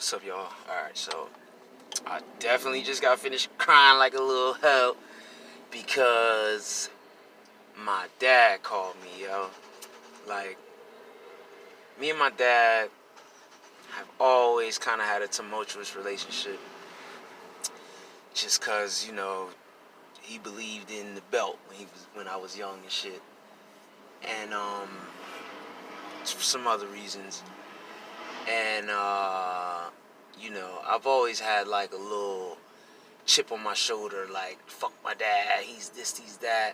What's up, y'all? Alright, so I definitely just got finished crying like a little hoe because my dad called me, yo. Like, me and my dad have always kind of had a tumultuous relationship just because, he believed in the belt when I was young and shit. And, for some other reasons. And, I've always had like a little chip on my shoulder, like, fuck my dad, he's this, he's that.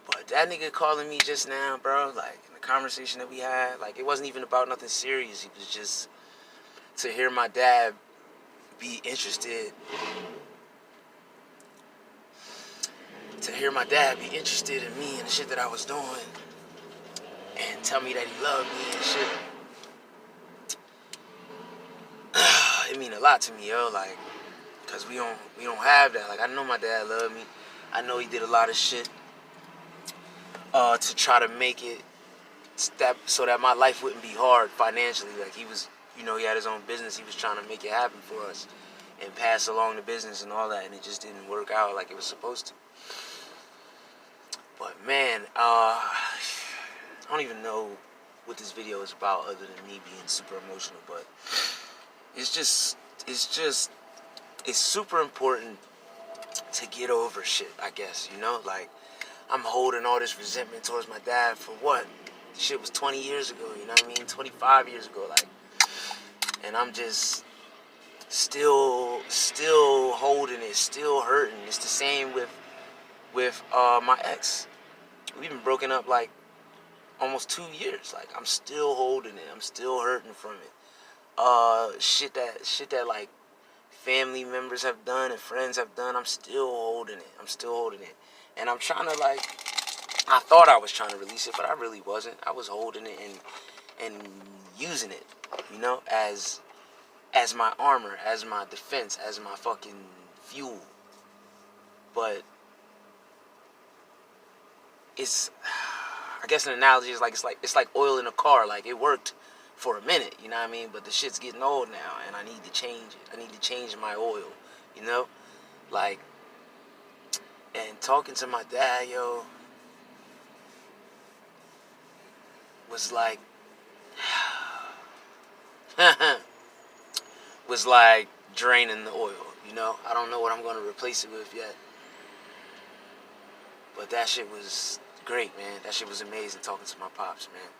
But that nigga calling me just now, bro, like, in the conversation that we had, like, it wasn't even about nothing serious. It was just to hear my dad be interested, in me and the shit that I was doing, and tell me that he loved me and shit. It mean a lot to me, yo, like, cause we don't have that. Like, I know my dad loved me. I know he did a lot of shit to try to make it so that my life wouldn't be hard financially. Like, he was, he had his own business. He was trying to make it happen for us and pass along the business and all that, and it just didn't work out like it was supposed to. But man, I don't even know what this video is about other than me being super emotional, but it's super important to get over shit, I guess, like, I'm holding all this resentment towards my dad for what? Shit was 20 years ago, 25 years ago, like, and I'm just still holding it, still hurting. It's the same with my ex. We've been broken up like almost 2 years. Like, I'm still holding it. I'm still hurting from it. Shit that like family members have done and friends have done, I'm still holding it. And I'm trying to, like, I thought I was trying to release it, but I really wasn't. I was holding it and using it, as my armor, as my defense, as my fucking fuel. But I guess an analogy is like it's like oil in a car. Like, it worked for a minute, but the shit's getting old now, and I need to change it. I need to change my oil, like. And talking to my dad, yo, was like draining the oil, I don't know what I'm going to replace it with yet. But that shit was great, man. That shit was amazing, talking to my pops, man.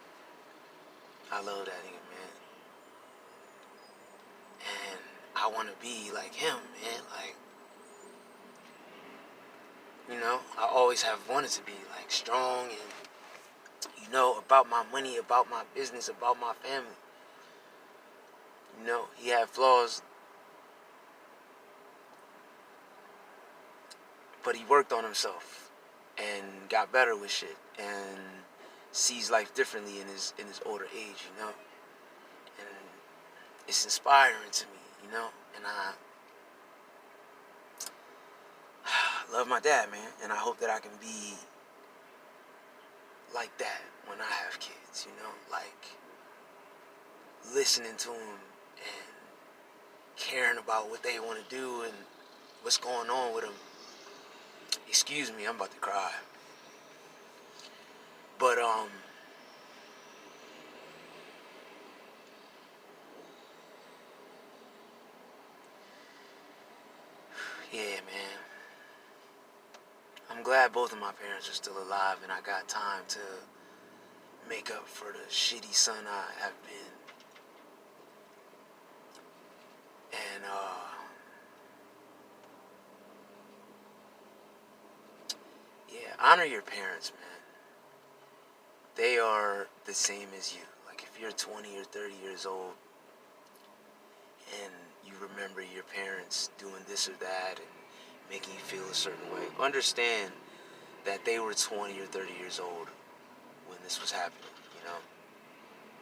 I love that nigga, man. And I want to be like him, man. Like, I always have wanted to be, like, strong and, about my money, about my business, about my family. He had flaws, but he worked on himself and got better with shit and sees life differently in his older age, and it's inspiring to me, and I love my dad, man, and I hope that I can be like that when I have kids, like, listening to them and caring about what they want to do and what's going on with them. Excuse me, I'm about to cry. But, yeah, man. I'm glad both of my parents are still alive and I got time to make up for the shitty son I have been. And, yeah, honor your parents, man. They are the same as you. Like, if you're 20 or 30 years old and you remember your parents doing this or that and making you feel a certain way, understand that they were 20 or 30 years old when this was happening,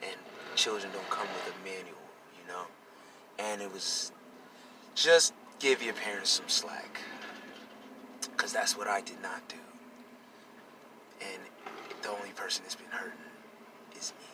and children don't come with a manual, and it was just give your parents some slack, because that's what I did not do, and the only person that's been hurting is me.